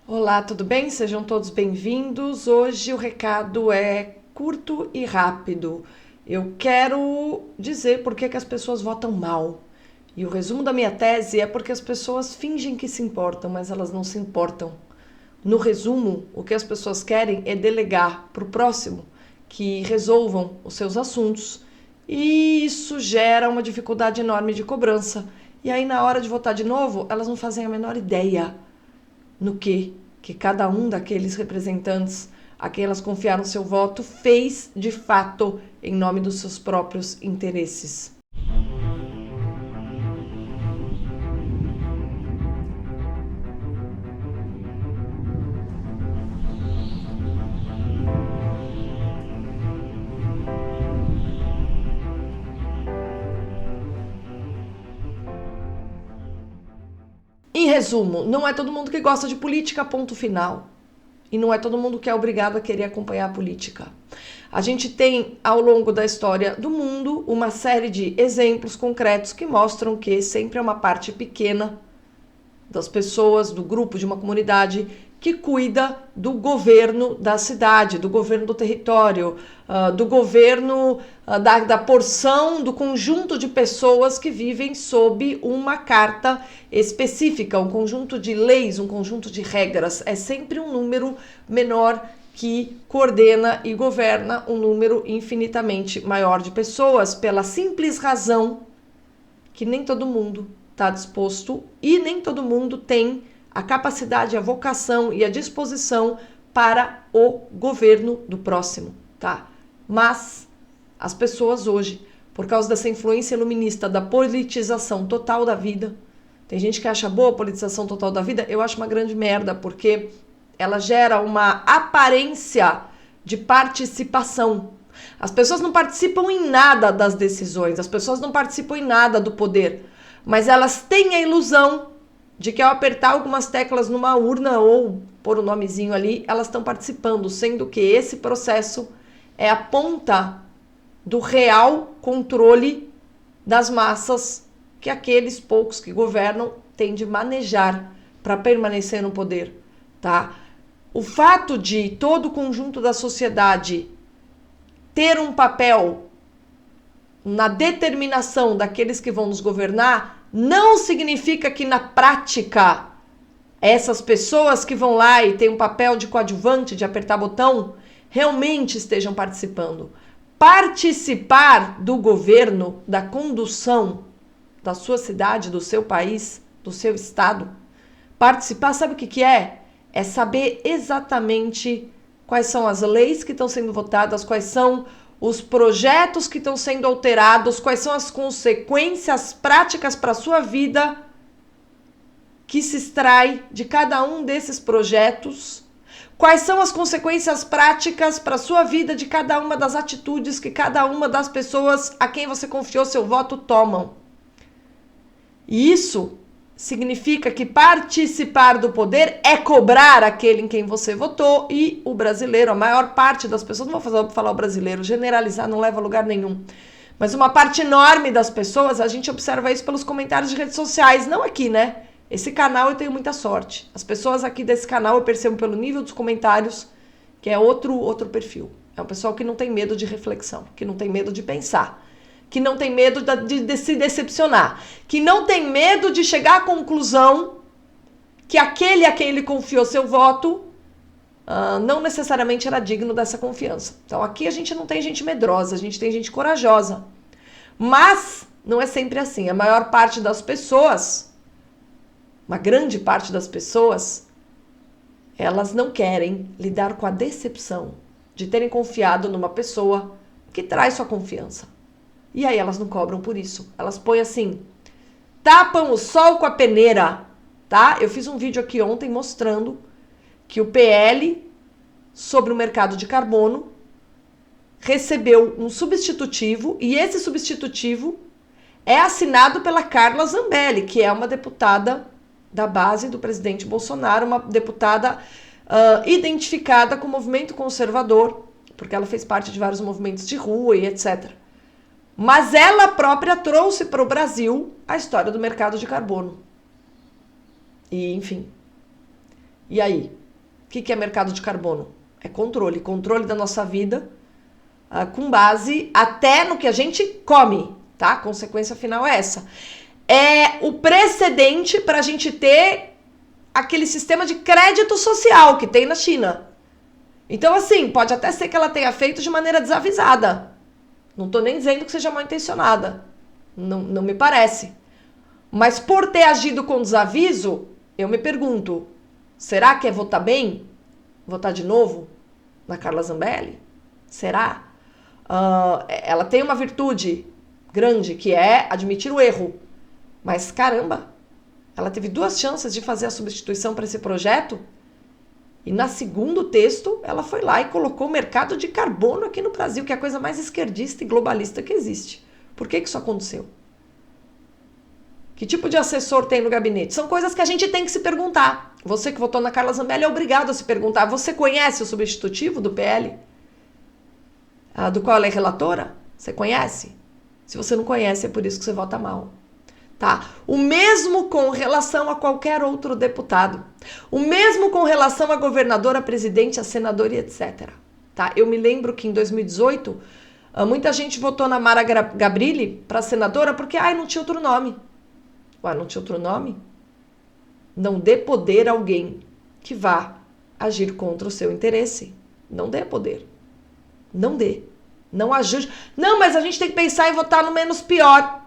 Olá, tudo bem? Sejam todos bem-vindos. Hoje o recado é curto e rápido. Eu quero dizer por que as pessoas votam mal. E o resumo da minha tese é porque as pessoas fingem que se importam, mas elas não se importam. No resumo, o que as pessoas querem é delegar para o próximo que resolvam os seus assuntos. E isso gera uma dificuldade enorme de cobrança. E aí, na hora de votar de novo, elas não fazem a menor ideia no que cada um daqueles representantes a quem elas confiaram seu voto fez de fato em nome dos seus próprios interesses. Em resumo, não é todo mundo que gosta de política, ponto final. E não é todo mundo que é obrigado a querer acompanhar a política. A gente tem, ao longo da história do mundo, uma série de exemplos concretos que mostram que sempre é uma parte pequena das pessoas, do grupo, de uma comunidade que cuida do governo da cidade, do governo do território, do governo da porção, do conjunto de pessoas que vivem sob uma carta específica, um conjunto de leis, um conjunto de regras. É sempre um número menor que coordena e governa um número infinitamente maior de pessoas, pela simples razão que nem todo mundo está disposto e nem todo mundo tem a capacidade, a vocação e a disposição para o governo do próximo, tá? Mas as pessoas hoje, por causa dessa influência iluminista da politização total da vida, tem gente que acha boa a politização total da vida, eu acho uma grande merda, porque ela gera uma aparência de participação. As pessoas não participam em nada das decisões, as pessoas não participam em nada do poder, mas elas têm a ilusão de que ao apertar algumas teclas numa urna ou pôr o nomezinho ali, elas estão participando, sendo que esse processo é a ponta do real controle das massas que aqueles poucos que governam têm de manejar para permanecer no poder, tá? O fato de todo o conjunto da sociedade ter um papel na determinação daqueles que vão nos governar não significa que na prática essas pessoas que vão lá e têm um papel de coadjuvante, de apertar botão, realmente estejam participando. Participar do governo, da condução da sua cidade, do seu país, do seu estado, participar, sabe o que é? É saber exatamente quais são as leis que estão sendo votadas, quais são os projetos que estão sendo alterados, quais são as consequências práticas para a sua vida que se extrai de cada um desses projetos, quais são as consequências práticas para a sua vida de cada uma das atitudes que cada uma das pessoas a quem você confiou seu voto tomam. E isso significa que participar do poder é cobrar aquele em quem você votou, e o brasileiro, a maior parte das pessoas, não vou falar o brasileiro, generalizar não leva a lugar nenhum, mas uma parte enorme das pessoas, a gente observa isso pelos comentários de redes sociais, não aqui, né? Esse canal eu tenho muita sorte. As pessoas aqui desse canal eu percebo pelo nível dos comentários que é outro perfil. É um pessoal que não tem medo de reflexão, que não tem medo de pensar, que não tem medo de se decepcionar, que não tem medo de chegar à conclusão que aquele a quem ele confiou seu voto não necessariamente era digno dessa confiança. Então aqui a gente não tem gente medrosa, a gente tem gente corajosa. Mas não é sempre assim. A maior parte das pessoas, uma grande parte das pessoas, elas não querem lidar com a decepção de terem confiado numa pessoa que traz sua confiança. E aí elas não cobram por isso. Elas põem assim, tapam o sol com a peneira, tá? Eu fiz um vídeo aqui ontem mostrando que o PL sobre o mercado de carbono recebeu um substitutivo, e esse substitutivo é assinado pela Carla Zambelli, que é uma deputada da base do presidente Bolsonaro, uma deputada identificada com o movimento conservador, porque ela fez parte de vários movimentos de rua e etc. Mas ela própria trouxe para o Brasil a história do mercado de carbono. E, enfim, E aí? O que é mercado de carbono? É controle. Controle da nossa vida com base até no que a gente come, tá? A consequência final é essa. É o precedente para a gente ter aquele sistema de crédito social que tem na China. Então, assim, pode até ser que ela tenha feito de maneira desavisada. Não tô nem dizendo que seja mal intencionada. Não me parece. Mas por ter agido com desaviso, eu me pergunto, será que é votar bem? Votar de novo na Carla Zambelli? Será? Ela tem uma virtude grande, que é admitir o erro. Mas, caramba, ela teve 2 chances de fazer a substituição para esse projeto e no segundo texto ela foi lá e colocou o mercado de carbono aqui no Brasil, que é a coisa mais esquerdista e globalista que existe. Por que isso aconteceu? Que tipo de assessor tem no gabinete? São coisas que a gente tem que se perguntar. Você que votou na Carla Zambelli é obrigado a se perguntar. Você conhece o substitutivo do PL? Do qual ela é relatora? Você conhece? Se você não conhece, é por isso que você vota mal. Tá? O mesmo com relação a qualquer outro deputado. O mesmo com relação a governador, a presidente, a senador e etc. Tá? Eu me lembro que em 2018, muita gente votou na Mara Gabrilli para senadora porque não tinha outro nome. Não tinha outro nome? Não dê poder a alguém que vá agir contra o seu interesse. Não dê poder. Não dê. Não ajude. Não, mas a gente tem que pensar em votar no menos pior.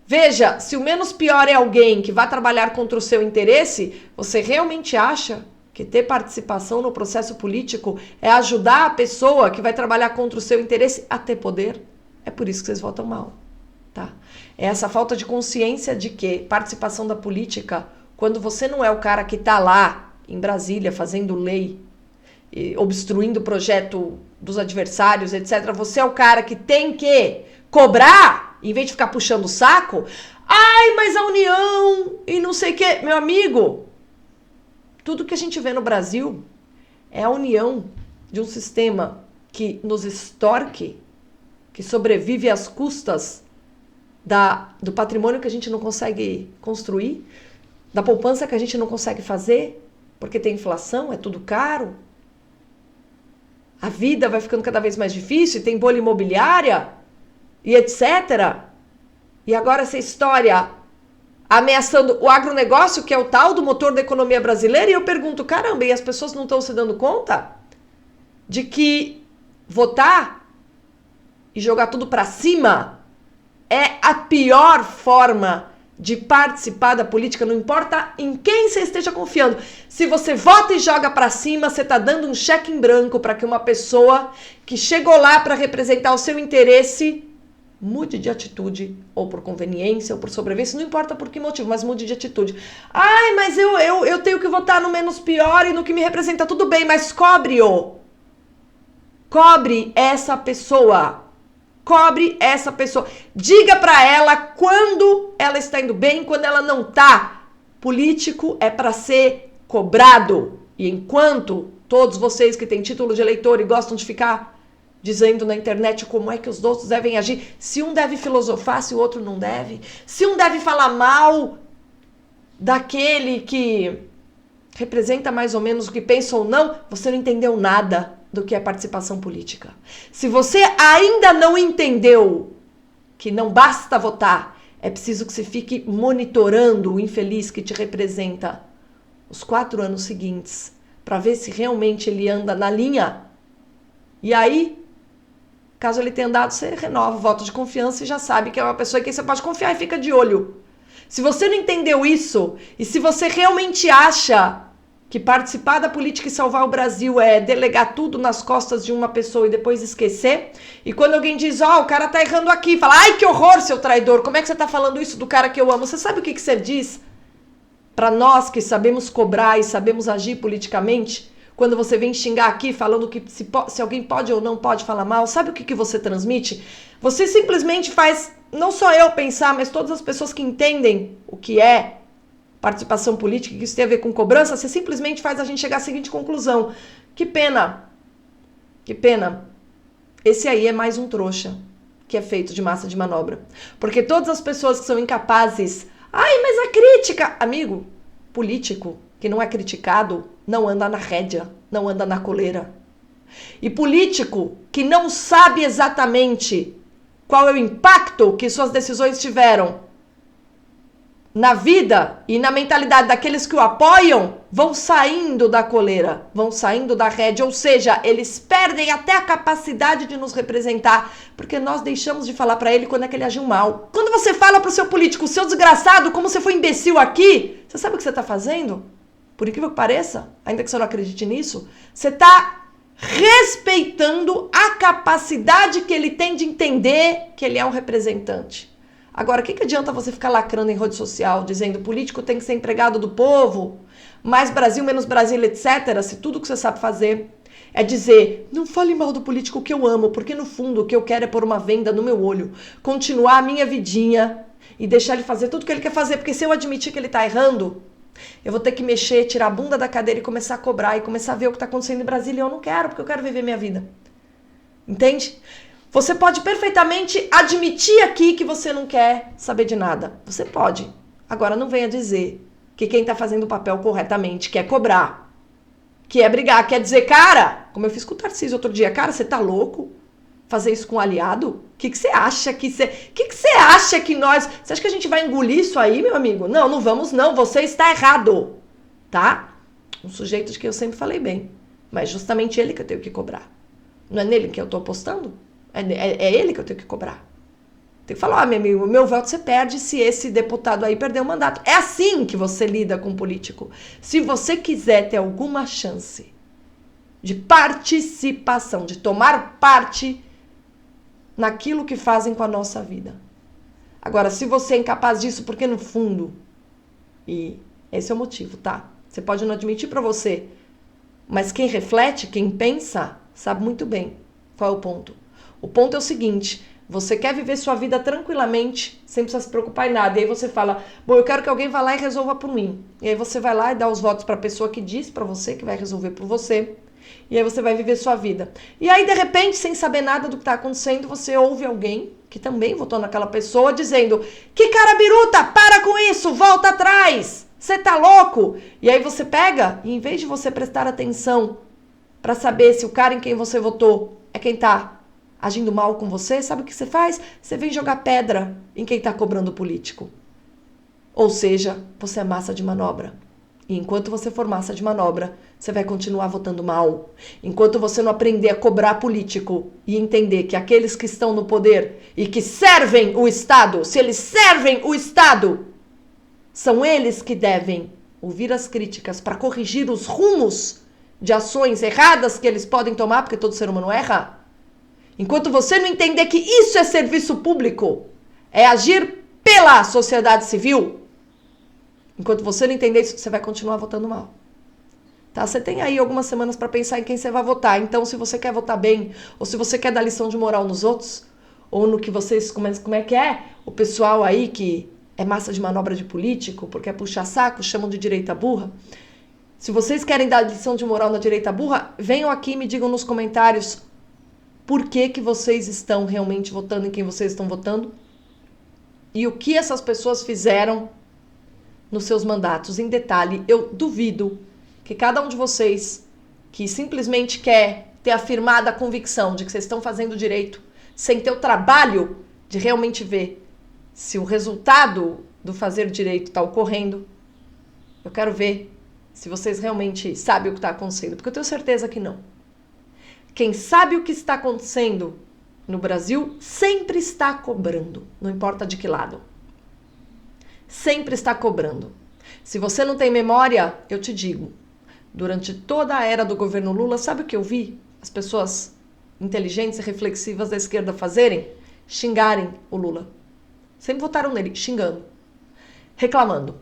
Veja, se o menos pior é alguém que vai trabalhar contra o seu interesse, você realmente acha que ter participação no processo político é ajudar a pessoa que vai trabalhar contra o seu interesse a ter poder? É por isso que vocês votam mal, tá? É essa falta de consciência de que participação da política, quando você não é o cara que tá lá em Brasília fazendo lei, obstruindo o projeto dos adversários, etc., você é o cara que tem que cobrar, em vez de ficar puxando o saco. Mas a União e não sei o quê. Meu amigo, tudo que a gente vê no Brasil é a união de um sistema que nos extorque, que sobrevive às custas do patrimônio que a gente não consegue construir, da poupança que a gente não consegue fazer, porque tem inflação, é tudo caro. A vida vai ficando cada vez mais difícil, tem bolha imobiliária e etc. E agora essa história ameaçando o agronegócio, que é o tal do motor da economia brasileira, e eu pergunto, caramba, e as pessoas não estão se dando conta de que votar e jogar tudo para cima é a pior forma de participar da política, não importa em quem você esteja confiando. Se você vota e joga para cima, você está dando um cheque em branco para que uma pessoa que chegou lá para representar o seu interesse mude de atitude, ou por conveniência, ou por sobrevivência, não importa por que motivo, mas mude de atitude. Mas eu tenho que votar no menos pior e no que me representa, tudo bem, mas cobre-o. Cobre essa pessoa. Cobre essa pessoa. Diga pra ela quando ela está indo bem, quando ela não tá. Político é pra ser cobrado. E enquanto todos vocês que têm título de eleitor e gostam de ficar dizendo na internet como é que os outros devem agir, se um deve filosofar, se o outro não deve, se um deve falar mal daquele que representa mais ou menos o que pensa ou não, você não entendeu nada do que é participação política. Se você ainda não entendeu que não basta votar, é preciso que você fique monitorando o infeliz que te representa os 4 anos seguintes, para ver se realmente ele anda na linha. E aí, caso ele tenha andado, você renova o voto de confiança e já sabe que é uma pessoa em quem você pode confiar e fica de olho. Se você não entendeu isso, e se você realmente acha que participar da política e salvar o Brasil é delegar tudo nas costas de uma pessoa e depois esquecer, e quando alguém diz, o cara tá errando aqui, fala, ai, que horror, seu traidor, como é que você tá falando isso do cara que eu amo? Você sabe o que você diz? Para nós que sabemos cobrar e sabemos agir politicamente, quando você vem xingar aqui falando que se alguém pode ou não pode falar mal, sabe o que você transmite? Você simplesmente faz, não só eu pensar, mas todas as pessoas que entendem o que é participação política, que isso tem a ver com cobrança, você simplesmente faz a gente chegar à seguinte conclusão. Que pena. Que pena. Esse aí é mais um trouxa que é feito de massa de manobra. Porque todas as pessoas que são incapazes... mas a crítica... Amigo, político que não é criticado, não anda na rédea, não anda na coleira. E político que não sabe exatamente qual é o impacto que suas decisões tiveram na vida e na mentalidade daqueles que o apoiam, vão saindo da coleira, vão saindo da rédea, ou seja, eles perdem até a capacidade de nos representar, porque nós deixamos de falar para ele quando é que ele agiu mal. Quando você fala pro seu político, seu desgraçado, como você foi imbecil aqui, você sabe o que você tá fazendo? Por incrível que pareça, ainda que você não acredite nisso, você tá respeitando a capacidade que ele tem de entender que ele é um representante. Agora, o que adianta você ficar lacrando em rede social, dizendo político tem que ser empregado do povo, mais Brasil, menos Brasil, etc., se tudo que você sabe fazer é dizer, não fale mal do político que eu amo, porque no fundo o que eu quero é pôr uma venda no meu olho, continuar a minha vidinha e deixar ele fazer tudo o que ele quer fazer, porque se eu admitir que ele tá errando, eu vou ter que mexer, tirar a bunda da cadeira e começar a cobrar e começar a ver o que tá acontecendo em Brasília e eu não quero, porque eu quero viver minha vida. Entende? Você pode perfeitamente admitir aqui que você não quer saber de nada. Você pode. Agora não venha dizer que quem está fazendo o papel corretamente quer cobrar, quer brigar, quer dizer, cara, como eu fiz com o Tarcísio outro dia, cara, você tá louco? Fazer isso com um aliado? O que você acha que você... O que você acha que nós... Você acha que a gente vai engolir isso aí, meu amigo? Não, não vamos não. Você está errado. Tá? Um sujeito de que eu sempre falei bem. Mas justamente ele que eu tenho que cobrar. Não é nele que eu tô apostando? É ele que eu tenho que cobrar. Tem que falar, meu amigo, meu voto você perde se esse deputado aí perder o mandato. É assim que você lida com o político. Se você quiser ter alguma chance de participação, de tomar parte naquilo que fazem com a nossa vida. Agora, se você é incapaz disso, porque no fundo, e esse é o motivo, tá? Você pode não admitir pra você, mas quem reflete, quem pensa, sabe muito bem qual é o ponto. O ponto é o seguinte, você quer viver sua vida tranquilamente, sem precisar se preocupar em nada. E aí você fala, bom, eu quero que alguém vá lá e resolva por mim. E aí você vai lá e dá os votos para a pessoa que disse para você, que vai resolver por você. E aí você vai viver sua vida. E aí, de repente, sem saber nada do que está acontecendo, você ouve alguém que também votou naquela pessoa dizendo, que cara biruta, para com isso, volta atrás, você tá louco? E aí você pega, e em vez de você prestar atenção para saber se o cara em quem você votou é quem tá agindo mal com você, sabe o que você faz? Você vem jogar pedra em quem está cobrando o político. Ou seja, você é massa de manobra. E enquanto você for massa de manobra, você vai continuar votando mal. Enquanto você não aprender a cobrar político e entender que aqueles que estão no poder e que servem o Estado, se eles servem o Estado, são eles que devem ouvir as críticas para corrigir os rumos de ações erradas que eles podem tomar, porque todo ser humano erra. Enquanto você não entender que isso é serviço público, é agir pela sociedade civil, enquanto você não entender isso, você vai continuar votando mal. Tá? Você tem aí algumas semanas para pensar em quem você vai votar. Então, se você quer votar bem, ou se você quer dar lição de moral nos outros, ou no que vocês... Como é que é? O pessoal aí que é massa de manobra de político, porque é puxar saco, chamam de direita burra. Se vocês querem dar lição de moral na direita burra, venham aqui e me digam nos comentários por que vocês estão realmente votando em quem vocês estão votando e o que essas pessoas fizeram nos seus mandatos. Em detalhe, eu duvido que cada um de vocês que simplesmente quer ter afirmada a convicção de que vocês estão fazendo direito, sem ter o trabalho de realmente ver se o resultado do fazer direito está ocorrendo, eu quero ver se vocês realmente sabem o que está acontecendo, porque eu tenho certeza que não. Quem sabe o que está acontecendo no Brasil sempre está cobrando, não importa de que lado. Sempre está cobrando. Se você não tem memória, eu te digo, durante toda a era do governo Lula, sabe o que eu vi as pessoas inteligentes e reflexivas da esquerda fazerem? Xingarem o Lula. Sempre votaram nele, xingando, reclamando.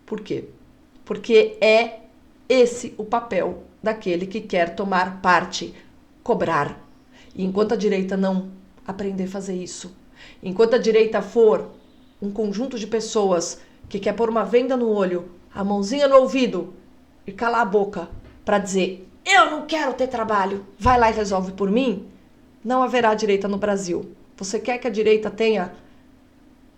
Por quê? Porque é esse o papel daquele que quer tomar parte, cobrar. E enquanto a direita não aprender a fazer isso, enquanto a direita for um conjunto de pessoas que quer pôr uma venda no olho, a mãozinha no ouvido e calar a boca para dizer, eu não quero ter trabalho, vai lá e resolve por mim, não haverá direita no Brasil. Você quer que a direita tenha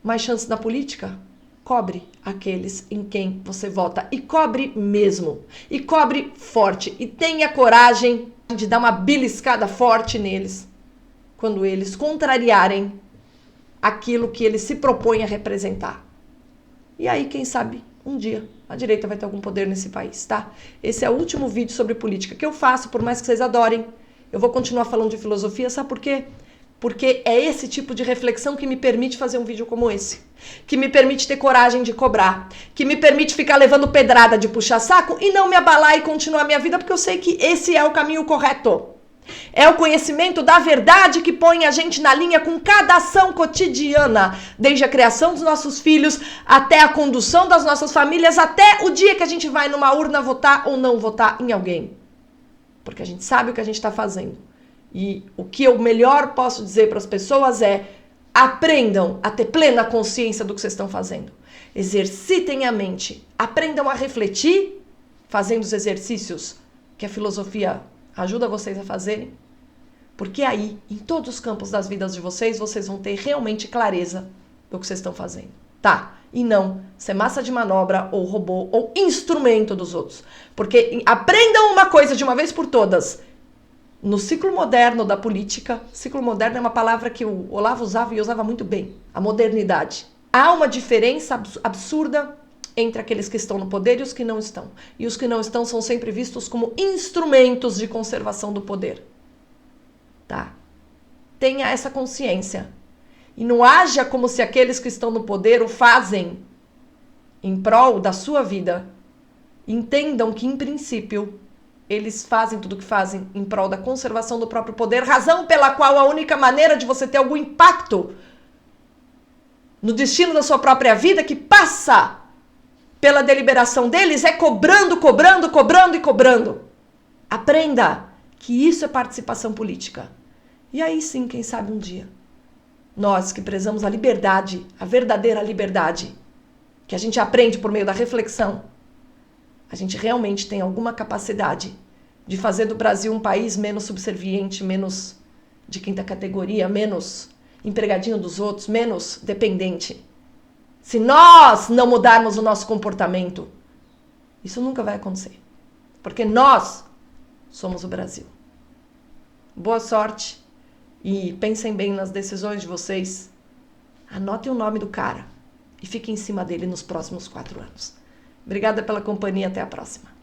mais chance na política? cobre aqueles em quem você vota. E cobre mesmo. E cobre forte. E tenha coragem de dar uma beliscada forte neles quando eles contrariarem aquilo que eles se propõem a representar. E aí, quem sabe, um dia a direita vai ter algum poder nesse país, tá? Esse é o último vídeo sobre política que eu faço, por mais que vocês adorem. Eu vou continuar falando de filosofia, sabe por quê? Porque é esse tipo de reflexão que me permite fazer um vídeo como esse. Que me permite ter coragem de cobrar. Que me permite ficar levando pedrada de puxar saco e não me abalar e continuar minha vida, porque eu sei que esse é o caminho correto. É o conhecimento da verdade que põe a gente na linha com cada ação cotidiana, desde a criação dos nossos filhos, até a condução das nossas famílias, até o dia que a gente vai numa urna votar ou não votar em alguém. Porque a gente sabe o que a gente está fazendo. E o que eu melhor posso dizer para as pessoas é: aprendam a ter plena consciência do que vocês estão fazendo. Exercitem a mente. Aprendam a refletir, fazendo os exercícios que a filosofia ajuda vocês a fazerem. Porque aí, em todos os campos das vidas de vocês, vocês vão ter realmente clareza do que vocês estão fazendo. Tá? E não ser massa de manobra, ou robô, ou instrumento dos outros. Porque aprendam uma coisa de uma vez por todas. No ciclo moderno da política, ciclo moderno é uma palavra que o Olavo usava e usava muito bem, a modernidade. Há uma diferença absurda entre aqueles que estão no poder e os que não estão. E os que não estão são sempre vistos como instrumentos de conservação do poder. Tá? Tenha essa consciência. E não haja como se aqueles que estão no poder o fazem em prol da sua vida. Entendam que, em princípio, eles fazem tudo o que fazem em prol da conservação do próprio poder, razão pela qual a única maneira de você ter algum impacto no destino da sua própria vida, que passa pela deliberação deles, é cobrando, cobrando, cobrando e cobrando. Aprenda que isso é participação política. E aí sim, quem sabe um dia, nós que prezamos a liberdade, a verdadeira liberdade, que a gente aprende por meio da reflexão, a gente realmente tem alguma capacidade de fazer do Brasil um país menos subserviente, menos de quinta categoria, menos empregadinho dos outros, menos dependente. Se nós não mudarmos o nosso comportamento, isso nunca vai acontecer. Porque nós somos o Brasil. Boa sorte e pensem bem nas decisões de vocês. Anotem o nome do cara e fiquem em cima dele nos próximos 4 anos. Obrigada pela companhia, até a próxima.